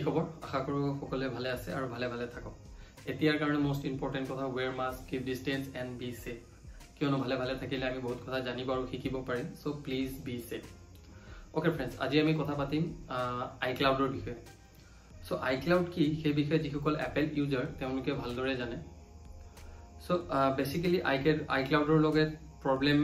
খবৰ আশা কৰো সকলে ভালে আছে আৰু ভালে ভালে থাকক এতিয়াৰ কাৰণে মোস্ট ইম্পৰ্টেন্ট কথা wear mask keep distance and be safe কিয়নো ভালে ভালে থাকিলে আমি বহুত কথা জানিব আৰু শিকিব পাৰিম so please be safe okay friends আজি আমি কথা পাতিম আইক্লাউডৰ বিষয়ে সো আইক্লাউড কি সেই বিষয়ে যিসকল এপল ইউজাৰ তেওঁলোকে ভালদৰে জানে সো বেসিক্যালি আইক্লাউডৰ লগে प्रॉब्लम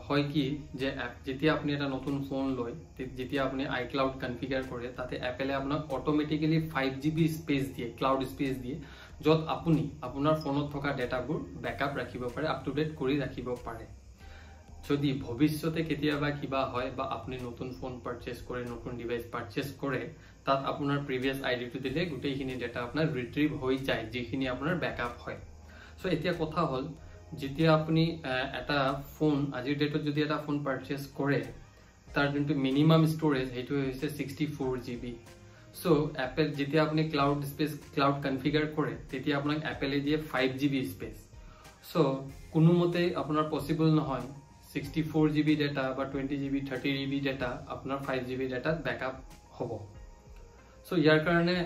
হয় কি যে যেতিয়া আপনি এটা নতুন ফোন লয় যেতিয়া আপনি আইক্লাউড কনফিগার কৰে তাতে এপলে আপোনাক অটোমেটিক্যালি 5GB স্পেস দিয়ে ক্লাউড স্পেস দিয়ে যত আপুনি আপোনাৰ ফোনত থকা ডেটাবোৰ ব্যাকআপ ৰাখিব পাৰে আপ টু ডেট কৰি ৰাখিব পাৰে যদি ভৱিষ্যতে কেতিয়াবা কিবা হয় বা আপুনি নতুন ফোন পাৰচেজ কৰে নতুন ডিভাইস পাৰচেজ কৰে তাত আপোনাৰ প্ৰিভিয়াস আইডিটো দিলে গোটেইখিনি ডেটা আপোনাৰ ৰিট্ৰিভ হৈ যায় যিখিনি আপোনাৰ ব্যাকআপ হয় সো এতিয়া কথা হল যেতিয়া আপনি এটা ফোন আজিৰ ডেটত যদি এটা ফোন পাৰচেজ কৰে তাৰ যোনটো মিনিমাম স্টোৰেজ হেতু হৈছে 64GB সো এপল যেতিয়া আপনি ক্লাউড কনফিগাৰ কৰে তেতিয়া আপোনাক এপলে দিয়ে 5GB স্পেস সো কোনোমতে আপোনাৰ পসিবল নহয় 64GB ডেটা বা 20GB 30GB ডেটা আপোনাৰ 5GB ডেটা ব্যাকআপ হ'ব সো ইয়াৰ কাৰণে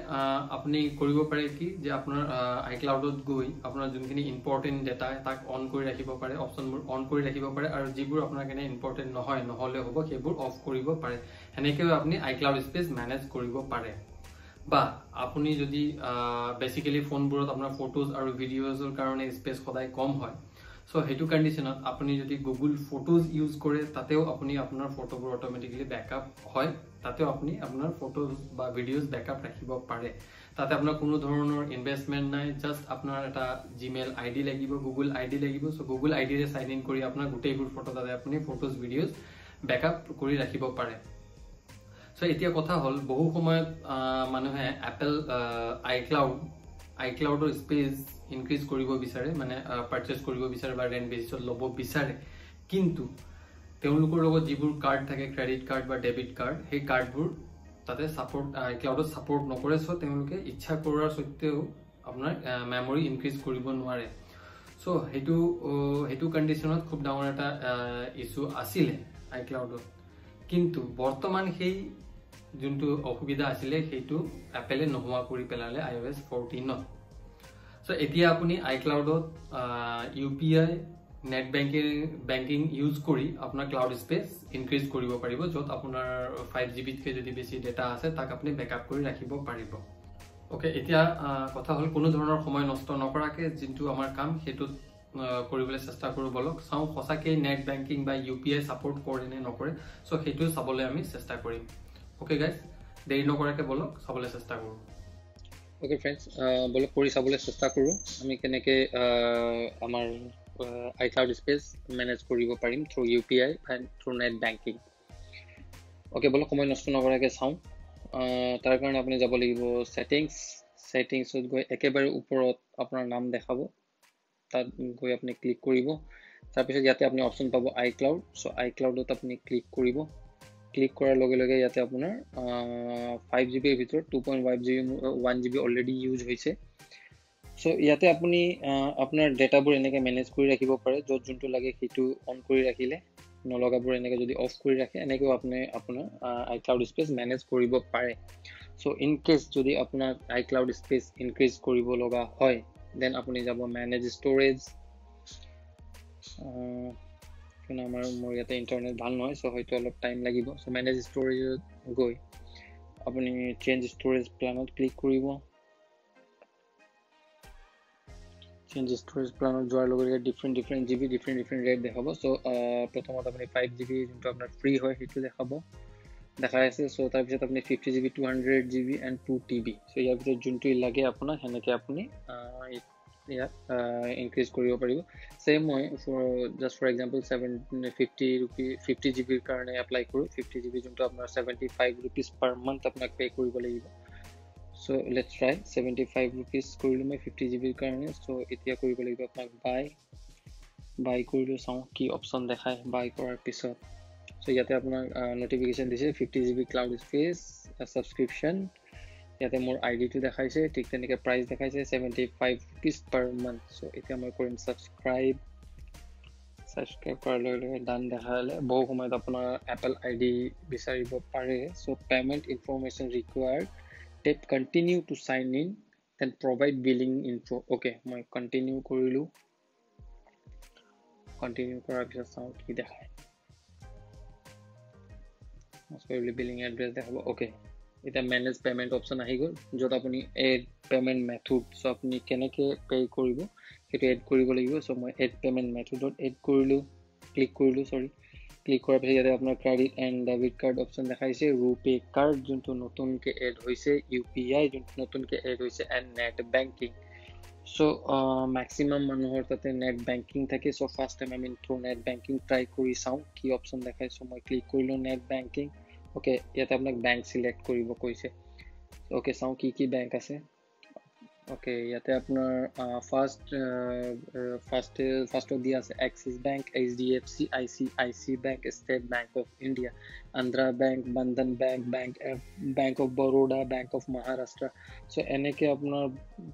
আপনি কৰিব পাৰে কি যে আপোনাৰ আইক্লাউডত গৈ আপোনাৰ যোনখিনি ইম্পৰ্টেন্ট ডেটা তাক অন কৰি ৰাখিব পাৰে অপচনবোৰ অন কৰি ৰাখিব পাৰে আৰু যিবোৰ আপোনাৰ কাৰণে ইম্পৰ্টেন্ট নহয় নহলে হ'ব সেইবোৰ অফ কৰিব পাৰে এনেকৈ আপনি আইক্লাউড স্পেস মেনেজ কৰিব পাৰে বা আপুনি যদি বেসিক্যালি ফোনবোৰত আপোনাৰ ফটোজ আৰু ভিডিওজৰ কাৰণে স্পেস সদায় কম হয় সো হেতু কন্ডিশনত আপুনি যদি গুগল ফটোজ ইউজ কৰে তাতেও আপুনি আপোনাৰ ফটোবোৰ অটোমেটিক্যালি ব্যাকআপ হয় তাতেও আপুনি আপোনাৰ ফটোজ বা ভিডিওজ ব্যাকআপ ৰাখিব পাৰে তাতে আপোনাৰ কোনো ধৰণৰ ইনভেষ্টমেন্ট নাই জাস্ট আপোনাৰ এটা জিমেইল আইডি লাগিব গুগল আইডি লাগিব সো গুগল আইডি ৰে সাইন ইন কৰি আপোনাৰ গোটেইবোৰ ফটো তাতে আপুনি ফটোজ ভিডিওজ ব্যাকআপ কৰি ৰাখিব পাৰে সো এতিয়া কথা হল বহু সময়ত মানুহে এপল আইক্লাউডৰ স্পেস ইনক্ৰিজ কৰিব বিচাৰে মানে পাৰচেজ কৰিব বিচাৰে বা ৰেন্ট বেসিছত লব বিচাৰে কিন্তু তেওঁলোকৰ লগত যিবোৰ কাৰ্ড থাকে ক্ৰেডিট কাৰ্ড বা ডেবিট কাৰ্ড সেই কাৰ্ডবোৰ তাতে সাপোৰ্ট আইক্লাউডত সাপোৰ্ট নকৰে সো তেওঁলোকে ইচ্ছা কৰাৰ সত্ত্বেও আপোনাৰ মেমৰি ইনক্ৰিজ কৰিব নোৱাৰে সো হেতু কন্ডিশনত খুব ডাঙৰ এটা ইস্যু আছিল আইক্লাউডত কিন্তু বৰ্তমান সেই যোনটো অসুবিধা আছিল হেতু এপলে নোহোৱা কৰি পেলালে iOS 14 সো এতিয়া আপুনি আইক্লাউডত ইউপিআই নেট বেংকিং ইউজ কৰি আপোনাৰ ক্লাউড স্পেস ইনক্ৰিজ কৰিব পাৰিব যত আপোনাৰ 5GB কে যদি বেছি ডেটা আছে তাক আপুনি ব্যাকআপ কৰি ৰাখিব পাৰিব ওকে এতিয়া কথা হল কোনো ধৰণৰ সময় নষ্ট নকৰাকে যিটো আমাৰ কাম হেতু কৰিবলৈ চেষ্টা কৰো বলক চাও সঁচাকে নেট বেংকিং বা ইউপিআই সাপোৰ্ট কৰে নে নকৰে সো হেতু চাবলৈ আমি চেষ্টা কৰিম ওকে গাইস দেৰি নকৰাকে বলক চাবলৈ চেষ্টা কৰো ওকে फ्रेंड्स বলক কৰি চাবলৈ চেষ্টা কৰো আমি কেনেকে আমাৰ iCloud স্পেস মেনেজ কৰিব পাৰিম through UPI and through net banking okay বলক সময় নষ্ট নকৰাকে চাও তাৰ কাৰণে আপুনি যাব লাগিব সেটিংছত গৈ একেবাৰে ওপৰত আপোনাৰ নাম দেখাব তাত গৈ আপুনি ক্লিক কৰিব তাৰ পিছত ইয়াতে আপুনি অপচন পাব iCloud সো iCloudত আপুনি ক্লিক কৰিব ক্লিক কৰাৰ লগে লগে ইয়াতে আপোনাৰ 5GB এৰ ভিতৰ 2.5GB 1GB অলৰেডি ইউজ হৈছে সো ইয়াতে আপুনি আপোনাৰ ডেটাবোৰ এনেকে মেনেজ কৰি ৰাখিব পাৰে যত যোনটো লাগে হেতু অন কৰি ৰাখিলে নলগাবোৰ এনেকে যদি অফ কৰি ৰাখে এনেকৈ আপুনি আপোনাৰ iCloud স্পেস মেনেজ কৰিব পাৰে সো ইন কেস যদি আপোনাৰ iCloud স্পেস ইনক্ৰিজ কৰিব লগা হয় দেন আপুনি যাব মেনেজ ষ্টৰেজ কিন্তু মোৰ ইয়াতে ইন্টাৰনেট ভাল নহয় সো হয়তো অলপ টাইম লাগিব সো মেনেজ ষ্টৰেজ গৈ আপুনি চেঞ্জ ষ্টৰেজ প্ল্যানত ক্লিক কৰিব চেঞ্জ ষ্টৰেজ প্ল্যানত যোৱাৰ লগে লগে ডিফাৰেন্ট GB ডিফাৰেন্ট ৰেট দেখাব সো প্ৰথমত আপুনি 5GB যোনটো আপোনাৰ ফ্ৰী হয় হেতু দেখাই আছে সো তাৰ পিছত আপুনি 50GB 200GB and 2TB so ইয়াৰ ভিতৰত যোনটো লাগে আপোনাক হেনেকে আপুনি increase কৰিব পাৰিব same way just for example 50GB কাৰণে apply কৰো 50GB যোনটো আপোনাৰ 75 rupees per month আপোনাক pay কৰিব লাগিব so let's try 75 rupees কৰিলো মই 50GB কাৰণে so এতিয়া কৰিব লাগিব আপোনাক buy কৰিলো চাও কি অপচন দেখায় buy কৰাৰ পিছত so ইয়াতে আপোনাক notification দিছে 50GB cloud space subscription ইয়াতে মোৰ আইডি টো দেখাইছে ঠিক তেনেকে প্ৰাইস দেখাইছে 75 rupees per month সো এতিয়া মই কৰিম সাবস্ক্ৰাইব কৰাৰ লগে লগে ডান দেখালে বহু সময়ত আপোনাৰ এপল আইডি বিচাৰিব পাৰে so payment information required tap continue to sign in, then provide billing info. Okay, মই continue কৰিলো, continue কৰাৰ পিছত চাওঁ কি দেখায়, most probably billing address দেখাব. Okay, এটা manage payment option আহি গ'ল, য'ত আপুনি add payment method, so আপুনি কেনেকৈ পে কৰিব সেইটো এড কৰিব লাগিব. চ' মই এড পে'মেণ্ট মেথডত এড কৰিলোঁ, ক্লিক কৰিলোঁ, ক্লিক কৰাৰ পিছত ইয়াতে আপোনাৰ credit and debit card option দেখাইছে, ৰুপে কাৰ্ড যোনটো নতুনকৈ এড হৈছে, UPI যোনটো নতুনকৈ এড হৈছে, and net banking. So' maximum মানুহৰ তাতে নেট বেংকিং থাকে. চ' ফাৰ্ষ্ট টাইম আমি থ্ৰু নেট বেংকিং ট্ৰাই কৰি চাওঁ কি অপশ্যন দেখাইছোঁ. মই ক্লিক কৰিলোঁ নেট বেংকিং. অ'কে, ইয়াতে আপোনাক বেংক চিলেক্ট কৰিব কৈছে. অ'কে, চাওঁ কি কি বেংক আছে. অ'কে, ইয়াতে আপোনাৰ ফাৰ্ষ্টত দিয়া আছে Axis Bank, HDFC, ICIC Bank, State Bank of India, Andhra Bank, Bandhan Bank, Bank of Baroda, Bank of Maharashtra. So' এনেকৈ আপোনাৰ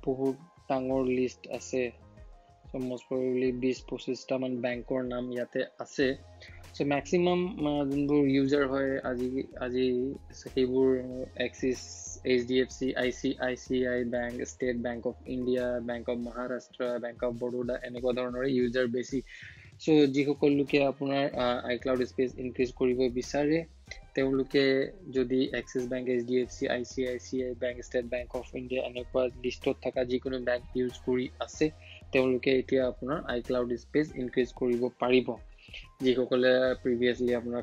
বহুত ডাঙৰ লিষ্ট আছে. চ' মষ্ট প্ৰবেবলি 20-25টা মান বেংকৰ নাম ইয়াতে আছে. চ' মেক্সিমাম যোনবোৰ ইউজাৰ হয় আজি সেইবোৰ axis, HDFC, ICICI bank, State Bank of India, bank of Maharashtra, bank of Baroda, এনেকুৱা ধৰণৰ ইউজাৰ বেছি. চ' যিসকল লোকে আপোনাৰ iCloud স্পেচ ইনক্ৰিজ কৰিব বিচাৰে, তেওঁলোকে যদি axis Bank, HDFC, ICICI bank, State Bank of India এনেকুৱা লিষ্টত থকা যিকোনো বেংক ইউজ কৰি আছে, তেওঁলোকে এতিয়া আপোনাৰ iCloud স্পেচ ইনক্ৰিজ কৰিব পাৰিব. যিসকলে প্ৰিভিয়াছলি আপোনাৰ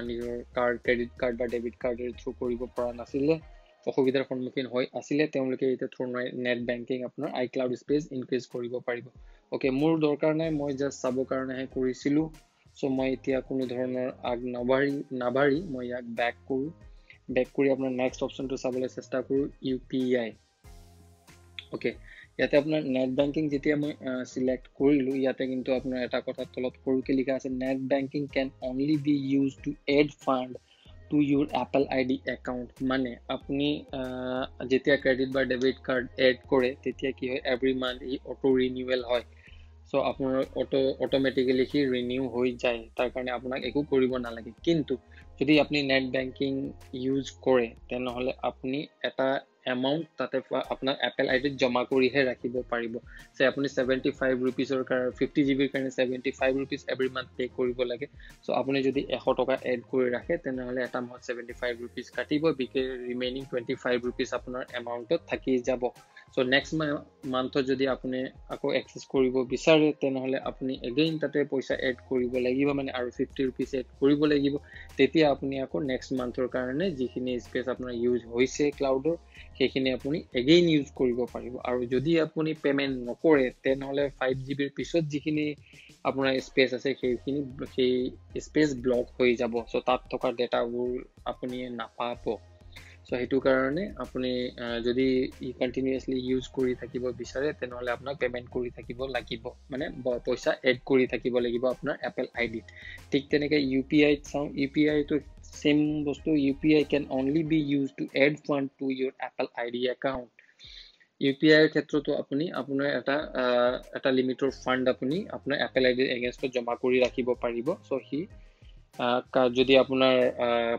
নিজৰ ক্ৰেডিট কাৰ্ড বা ডেবিট কাৰ্ডেৰে থ্ৰু কৰিব পৰা নাছিলে, অসুবিধাৰ সন্মুখীন হৈ আছিলে, তেওঁলোকে এতিয়া থ্ৰু নেট বেংকিং আপোনাৰ iCloud স্পেচ ইনক্ৰিজ কৰিব পাৰিব. অ'কে, মোৰ দৰকাৰ নাই, মই জাষ্ট চাবৰ কাৰণেহে কৰিছিলোঁ. চ' মই এতিয়া কোনো ধৰণৰ নাবাঢ়ি মই ইয়াক বেক কৰোঁ. বেক কৰি আপোনাৰ নেক্সট অপশ্যনটো চাবলৈ চেষ্টা কৰোঁ, UPI. অ'কে, ইয়াতে আপোনাৰ নেট বেংকিং যেতিয়া মই চিলেক্ট কৰিলোঁ, ইয়াতে কিন্তু আপোনাৰ এটা কথা তলত সৰুকৈ লিখা আছে, net banking can only be use to add fund to your Apple ID account. মানে আপুনি যেতিয়া ক্ৰেডিট বা ডেবিট কাৰ্ড এড কৰে, তেতিয়া কি হয়, এভৰি মান্থ ই অটো ৰিনিউৱেল হয়. চ' আপোনাৰ অট'মেটিকেলি সি ৰিনিউ হৈ যায়, তাৰ কাৰণে আপোনাক একো কৰিব নালাগে. কিন্তু যদি আপুনি নেট বেংকিং ইউজ কৰে, তেনেহ'লে আপুনি এটা এমাউণ্ট তাতে আপোনাৰ এপল IDত জমা কৰিহে ৰাখিব পাৰিব. যে আপুনি 75 ৰুপিজৰ কাৰণে 50 GBৰ কাৰণে 75 ৰুপিজ এভৰি মান্থ পে' কৰিব লাগে. চ' আপুনি যদি 100 টকা এড কৰি ৰাখে, তেনেহ'লে এটা মাহত 75 ৰুপিজ কাটিব, ৰিমেইনিং 25 ৰুপিজ আপোনাৰ এমাউণ্টত থাকি যাব. চ' নেক্সট মান্থত যদি আপুনি আকৌ এক্সেছ কৰিব বিচাৰে, তেনেহ'লে আপুনি এগেইন তাতে পইচা এড কৰিব লাগিব, মানে আৰু 50 ৰুপিজ এড কৰিব লাগিব. তেতিয়া আপুনি আকৌ নেক্সট মান্থৰ কাৰণে যিখিনি স্পেচ আপোনাৰ ইউজ হৈছে ক্লাউডৰ, সেইখিনি আপুনি এগেইন ইউজ কৰিব পাৰিব. আৰু যদি আপুনি পে'মেণ্ট নকৰে, তেনেহ'লে 5 GBৰ পিছত যিখিনি আপোনাৰ স্পেচ আছে, সেই স্পেচ ব্লক হৈ যাব. চ' তাত থকা ডেটাবোৰ আপুনি নাপাব. চ' সেইটো কাৰণে আপুনি যদি কণ্টিনিউৱাছলি ইউজ কৰি থাকিব বিচাৰে, তেনেহ'লে আপোনাক পে'মেণ্ট কৰি থাকিব লাগিব, মানে পইচা এড কৰি থাকিব লাগিব আপোনাৰ এপল IDত. ঠিক তেনেকৈ UPIত চাওঁ, UPIটো চেম বস্তু, UPI can only be use to add fund to your Apple ID account. UPIৰ ক্ষেত্ৰতো আপুনি আপোনাৰ এটা লিমিটৰ ফাণ্ড আপুনি আপোনাৰ এপল IDৰ এগেইনষ্টত জমা কৰি ৰাখিব পাৰিব. চ' সি যদি আপোনাৰ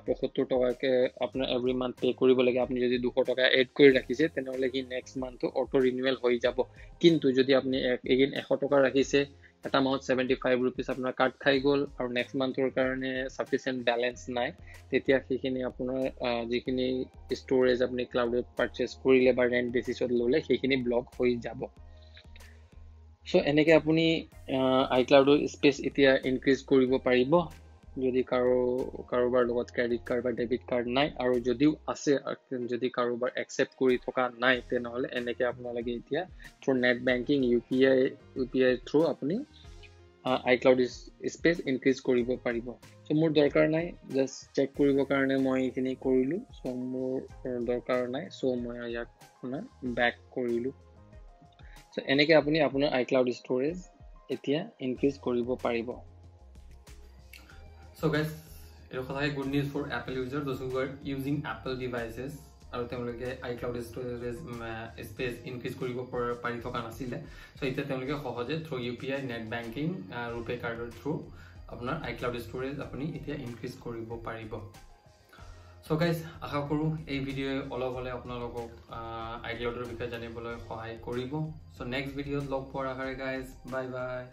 75 টকাকৈ আপোনাৰ এভৰি মান্থ পে' কৰিব লাগে, আপুনি যদি 200 টকা এড কৰি ৰাখিছে, তেনেহ'লে সি নেক্সট মান্থটো অটো ৰিনিউৱেল হৈ যাব. কিন্তু যদি আপুনি এগেইন 100 টকা ৰাখিছে, এটা মাহত 75 ৰুপিজ আপোনাৰ কাট খাই গ'ল, আৰু নেক্সট মান্থৰ কাৰণে ছাফিচিয়েণ্ট বেলেঞ্চ নাই, তেতিয়া সেইখিনি আপোনাৰ যিখিনি ষ্ট'ৰেজ আপুনি ক্লাউডত পাৰ্চেছ কৰিলে বা ৰেণ্ট বেচিছত ল'লে, সেইখিনি ব্লক হৈ যাব. চ' এনেকৈ আপুনি iCloudৰ স্পেচ এতিয়া ইনক্ৰিজ কৰিব পাৰিব, যদি কাৰোবাৰ লগত ক্ৰেডিট কাৰ্ড বা ডেবিট কাৰ্ড নাই, আৰু যদিও আছে, যদি কাৰোবাৰ একচেপ্ট কৰি থকা নাই, তেনেহ'লে এনেকৈ আপোনালোকে এতিয়া through net banking, UPI through আপুনি iCloud স্পেচ ইনক্ৰিজ কৰিব পাৰিব. চ' মোৰ দৰকাৰ নাই, জাষ্ট চেক কৰিবৰ কাৰণে মই এইখিনি কৰিলোঁ. চ' মোৰ দৰকাৰ নাই, চ' মই ইয়াক আপোনাৰ বেক কৰিলোঁ. চ' এনেকৈ আপুনি আপোনাৰ iCloud ষ্ট'ৰেজ এতিয়া ইনক্ৰিজ কৰিব পাৰিব. So guys, it is a good news for Apple users, those who are using Apple devices, আৰু তেওঁলোকে iCloud storage space increase কৰিব পাৰি থকা নাছিলে. So এতিয়া তেওঁলোকে সহজে through UPI, net banking, ৰুপে কাৰ্ডৰ through আপোনাৰ iCloud storage আপুনি এতিয়া increase কৰিব পাৰিব. সো গাইজ আশা কৰোঁ এই ভিডিঅ'য়ে অলপ হ'লে আপোনালোকক আইক্লাউডৰ বিষয়ে জানিবলৈ সহায় কৰিব। সো নেক্সট ভিডিঅ'ত লগ পোৱাৰ আশাৰে গাইজ বাই বাই।